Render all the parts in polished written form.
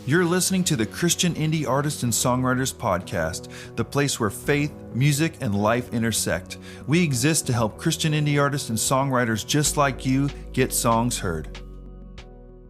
You're listening to the Christian Indie Artists and Songwriters Podcast, the place where faith, music, and life intersect. We exist to help Christian indie artists and songwriters just like you get songs heard.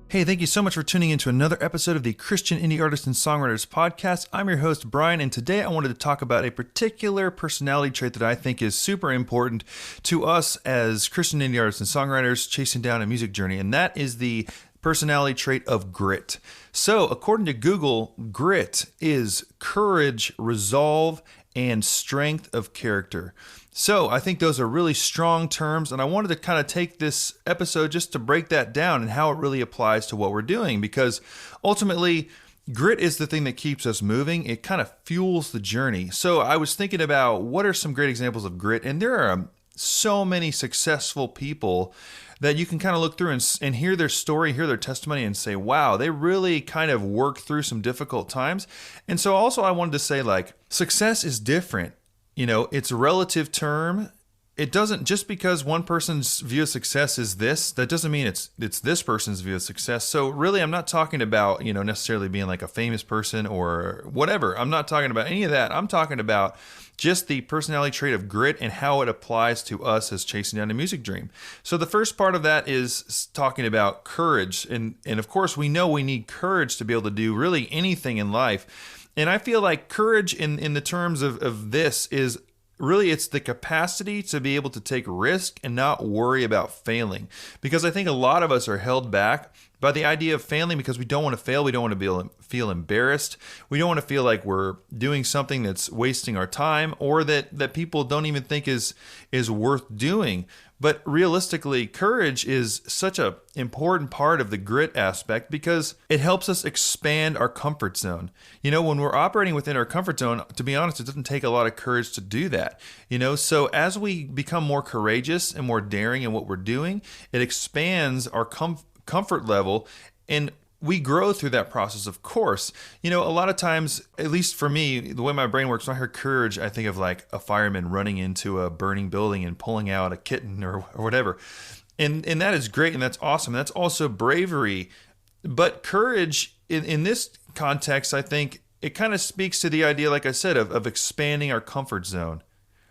Hey, thank you so much for tuning in to another episode of the Christian Indie Artists and Songwriters Podcast. I'm your host, Brian, and today I wanted to talk about a particular personality trait that I think is super important to us as Christian indie artists and songwriters chasing down a music journey, and that is the personality trait of grit. So, according to Google, grit is courage, resolve, and strength of character. So, I think those are really strong terms, and I wanted to kind of take this episode just to break that down and how it really applies to what we're doing, because ultimately, grit is the thing that keeps us moving. It kind of fuels the journey. So, I was thinking about what are some great examples of grit, and there are so many successful people that you can kind of look through and hear their story, hear their testimony, and say, wow, they really kind of worked through some difficult times. And so also I wanted to say, like, success is different. You know, it's a relative term. It doesn't, just because one person's view of success is this, that doesn't mean it's this person's view of success. So really, I'm not talking about, necessarily being like a famous person or whatever. I'm not talking about any of that. I'm talking about just the personality trait of grit and how it applies to us as chasing down a music dream. So the first part of that is talking about courage. And of course, we know we need courage to be able to do really anything in life. And I feel like courage in the terms of this is really, it's the capacity to be able to take risk and not worry about failing. Because I think a lot of us are held back by the idea of failing because we don't want to fail. We don't want to feel embarrassed. We don't want to feel like we're doing something that's wasting our time or that people don't even think is worth doing. But realistically, courage is such an important part of the grit aspect because it helps us expand our comfort zone. When we're operating within our comfort zone, to be honest, it doesn't take a lot of courage to do that. So as we become more courageous and more daring in what we're doing, it expands our comfort level, and we grow through that process, of course. A lot of times, at least for me, the way my brain works, when I hear courage, I think of like a fireman running into a burning building and pulling out a kitten or whatever. And that is great, and that's awesome. That's also bravery. But courage, in this context, I think it kind of speaks to the idea, like I said, of expanding our comfort zone.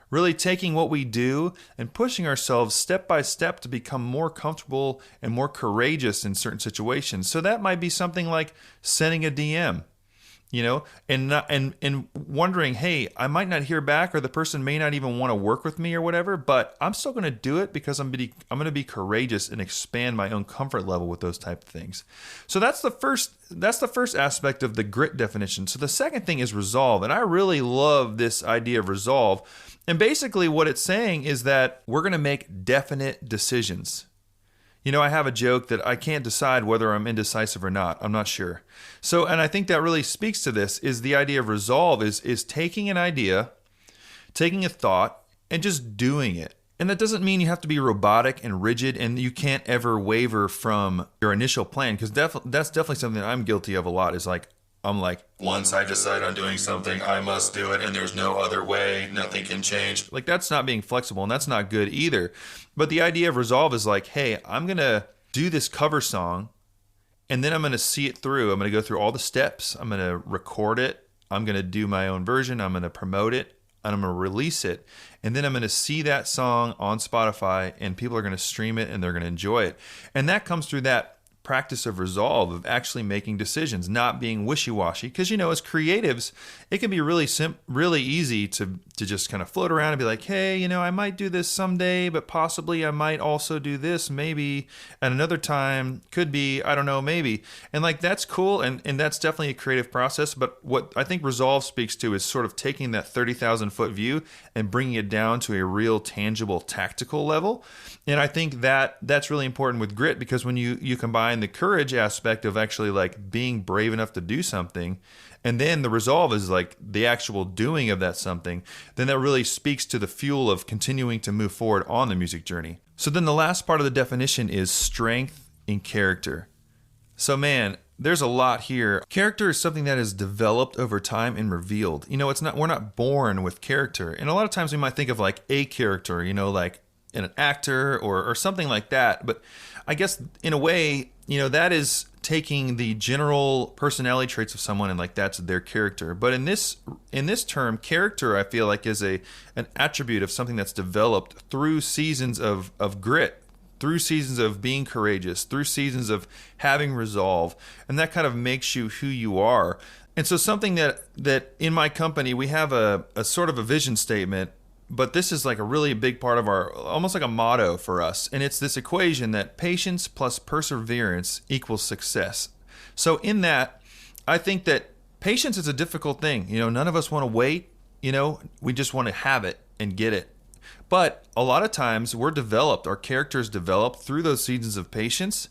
Really taking what we do and pushing ourselves step by step to become more comfortable and more courageous in certain situations. So that might be something like sending a DM, and wondering, hey, I might not hear back, or the person may not even want to work with me or whatever, but I'm still going to do it because I'm going to be courageous and expand my own comfort level with those type of things. So that's the first aspect of the grit definition. So the second thing is resolve, and I really love this idea of resolve. And basically what it's saying is that we're going to make definite decisions. I have a joke that I can't decide whether I'm indecisive or not. I'm not sure. So, and I think that really speaks to this, is the idea of resolve is taking an idea, taking a thought, and just doing it. And that doesn't mean you have to be robotic and rigid and you can't ever waver from your initial plan, because that's definitely something that I'm guilty of a lot, is like, I'm like, once I decide on doing something, I must do it, and there's no other way, nothing can change. Like, that's not being flexible, and that's not good either. But the idea of resolve is like, hey, I'm going to do this cover song, and then I'm going to see it through. I'm going to go through all the steps. I'm going to record it. I'm going to do my own version. I'm going to promote it, and I'm going to release it. And then I'm going to see that song on Spotify, and people are going to stream it, and they're going to enjoy it. And that comes through that practice of resolve, of actually making decisions, not being wishy-washy. Because, as creatives, it can be really easy to just kind of float around and be like, hey, I might do this someday, but possibly I might also do this maybe at another time, could be, I don't know, maybe. And like, that's cool, and that's definitely a creative process. But what I think resolve speaks to is sort of taking that 30,000 foot view and bringing it down to a real tangible tactical level. And I think that's really important with grit, because when you combine the courage aspect of actually like being brave enough to do something, and then the resolve is like the actual doing of that something, then that really speaks to the fuel of continuing to move forward on the music journey. So then the last part of the definition is strength in character. So man, there's a lot here. Character is something that is developed over time and revealed. We're not born with character. And a lot of times we might think of like a character, like an actor or something like that. But I guess in a way, that is taking the general personality traits of someone and like that's their character. But in this term, character, I feel like is an attribute of something that's developed through seasons of grit, through seasons of being courageous, through seasons of having resolve, and that kind of makes you who you are. And so something that in my company, we have a sort of a vision statement, but this is like a really big part of our, almost like a motto for us. And it's this equation that patience plus perseverance equals success. So in that, I think that patience is a difficult thing. None of us want to wait, we just want to have it and get it. But a lot of times our characters develop through those seasons of patience.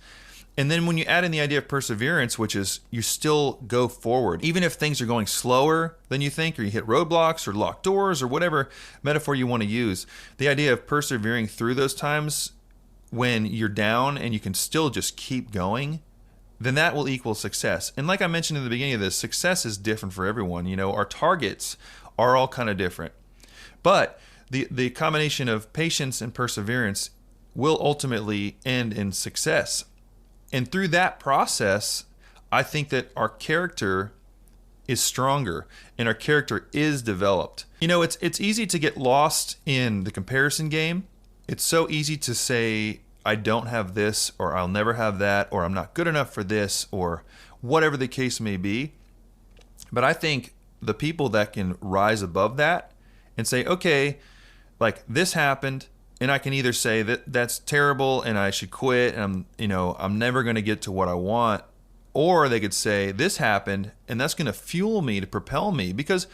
And then when you add in the idea of perseverance, which is you still go forward, even if things are going slower than you think, or you hit roadblocks or locked doors or whatever metaphor you want to use, the idea of persevering through those times when you're down and you can still just keep going, then that will equal success. And like I mentioned in the beginning of this, success is different for everyone. Our targets are all kind of different. But the combination of patience and perseverance will ultimately end in success. And through that process, I think that our character is stronger and our character is developed. It's easy to get lost in the comparison game. It's so easy to say, I don't have this, or I'll never have that, or I'm not good enough for this, or whatever the case may be. But I think the people that can rise above that and say, okay, like this happened, and I can either say that that's terrible and I should quit and I'm never going to get to what I want, or they could say this happened and that's going to fuel me to propel me. Because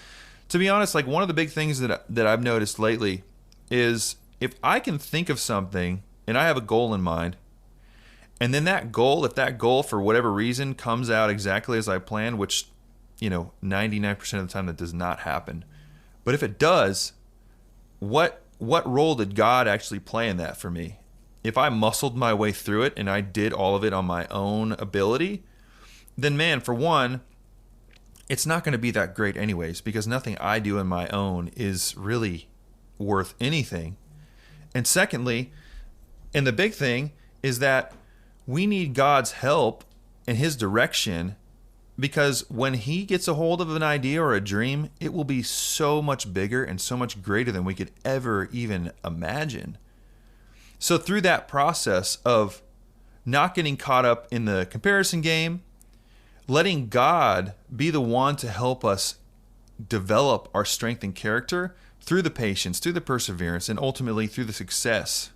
to be honest, like one of the big things that I've noticed lately is if I can think of something and I have a goal in mind, and then if that goal for whatever reason comes out exactly as I planned, which 99% of the time that does not happen. But if it does, what role did God actually play in that for me? If I muscled my way through it and I did all of it on my own ability, then man, for one, it's not going to be that great anyways, because nothing I do on my own is really worth anything. And secondly, and the big thing is that we need God's help and his direction, because when he gets a hold of an idea or a dream, it will be so much bigger and so much greater than we could ever even imagine. So through that process of not getting caught up in the comparison game, letting God be the one to help us develop our strength and character through the patience, through the perseverance, and ultimately through the success,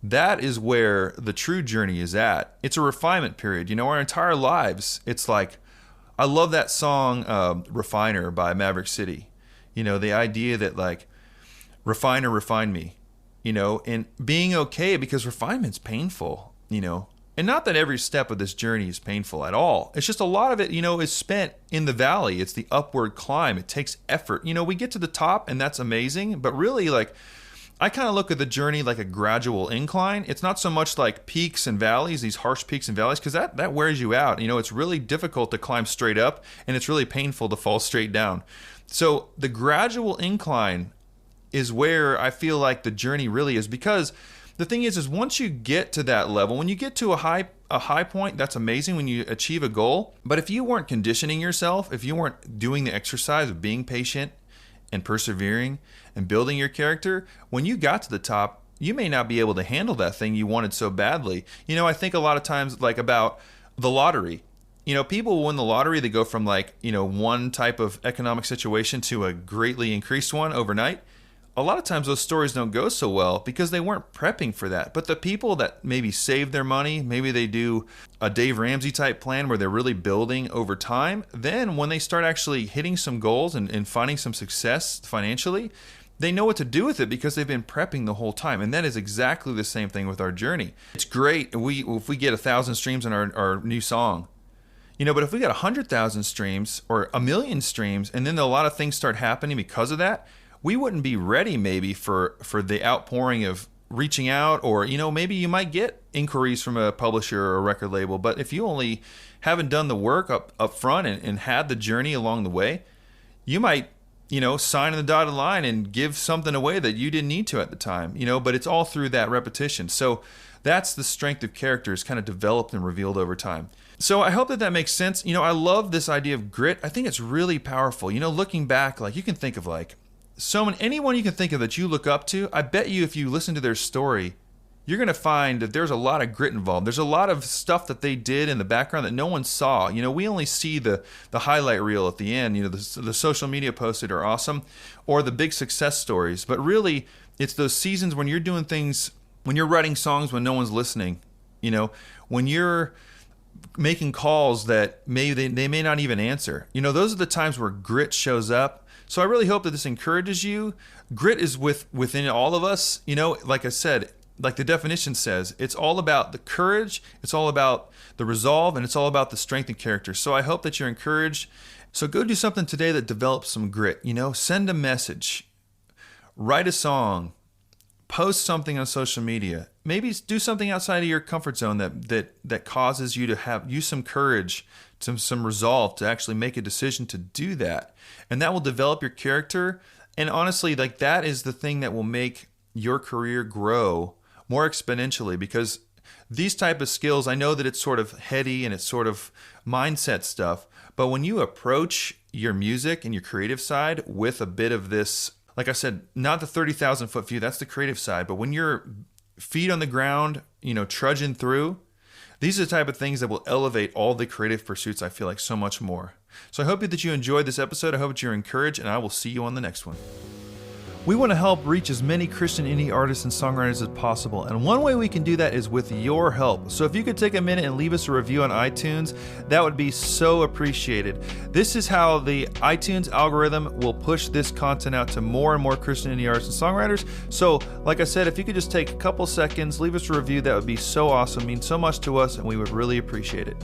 that is where the true journey is at. It's a refinement period. Our entire lives, it's like, I love that song, Refiner by Maverick City. The idea that like, refiner, refine me, and being okay, because refinement's painful, and not that every step of this journey is painful at all. It's just a lot of it, is spent in the valley. It's the upward climb. It takes effort. We get to the top and that's amazing, but really like, I kind of look at the journey like a gradual incline. It's not so much like peaks and valleys, these harsh peaks and valleys, because that wears you out. It's really difficult to climb straight up, and it's really painful to fall straight down. So the gradual incline is where I feel like the journey really is, because the thing is once you get to that level, when you get to a high point, that's amazing when you achieve a goal. But if you weren't conditioning yourself, if you weren't doing the exercise of being patient and persevering and building your character, when you got to the top, you may not be able to handle that thing you wanted so badly. I think a lot of times like about the lottery. People win the lottery, they go from like, one type of economic situation to a greatly increased one overnight. A lot of times those stories don't go so well because they weren't prepping for that. But the people that maybe save their money, maybe they do a Dave Ramsey type plan where they're really building over time, then when they start actually hitting some goals and finding some success financially, they know what to do with it because they've been prepping the whole time. And that is exactly the same thing with our journey. It's great if we get 1,000 streams on our new song. But if we got 100,000 streams or 1 million streams, and then a lot of things start happening because of that, we wouldn't be ready maybe for the outpouring of reaching out, or maybe you might get inquiries from a publisher or a record label, but if you only haven't done the work up front and had the journey along the way, you might sign in the dotted line and give something away that you didn't need to at the time, but it's all through that repetition. So That's the strength of character is kind of developed and revealed over time. So I hope that makes sense. I love this idea of grit. I think it's really powerful. Looking back, like you can think of like anyone you can think of that you look up to. I bet you if you listen to their story, you're going to find that there's a lot of grit involved. There's a lot of stuff that they did in the background that no one saw. We only see the highlight reel at the end, the social media posts that are awesome, or the big success stories. But really, it's those seasons when you're doing things, when you're writing songs when no one's listening, when you're making calls that they may not even answer. Those are the times where grit shows up. So I really hope that this encourages you. Grit is within all of us. Like I said, like the definition says, it's all about the courage, it's all about the resolve, and it's all about the strength and character. So I hope that you're encouraged. So go do something today that develops some grit. Send a message, write a song, post something on social media. Maybe do something outside of your comfort zone that causes you to use some courage, some resolve to actually make a decision to do that. And that will develop your character. And honestly, like that is the thing that will make your career grow more exponentially, because these type of skills, I know that it's sort of heady and it's sort of mindset stuff, but when you approach your music and your creative side with a bit of this, like I said, not the 30,000 foot view, that's the creative side, but when you're feet on the ground, trudging through, these are the type of things that will elevate all the creative pursuits, I feel like, so much more. So I hope that you enjoyed this episode. I hope that you're encouraged, and I will see you on the next one. We want to help reach as many Christian indie artists and songwriters as possible, and one way we can do that is with your help. So if you could take a minute and leave us a review on iTunes, that would be so appreciated. This is how the iTunes algorithm will push this content out to more and more Christian indie artists and songwriters. So like I said, if you could just take a couple seconds, leave us a review, that would be so awesome. It means so much to us, and we would really appreciate it.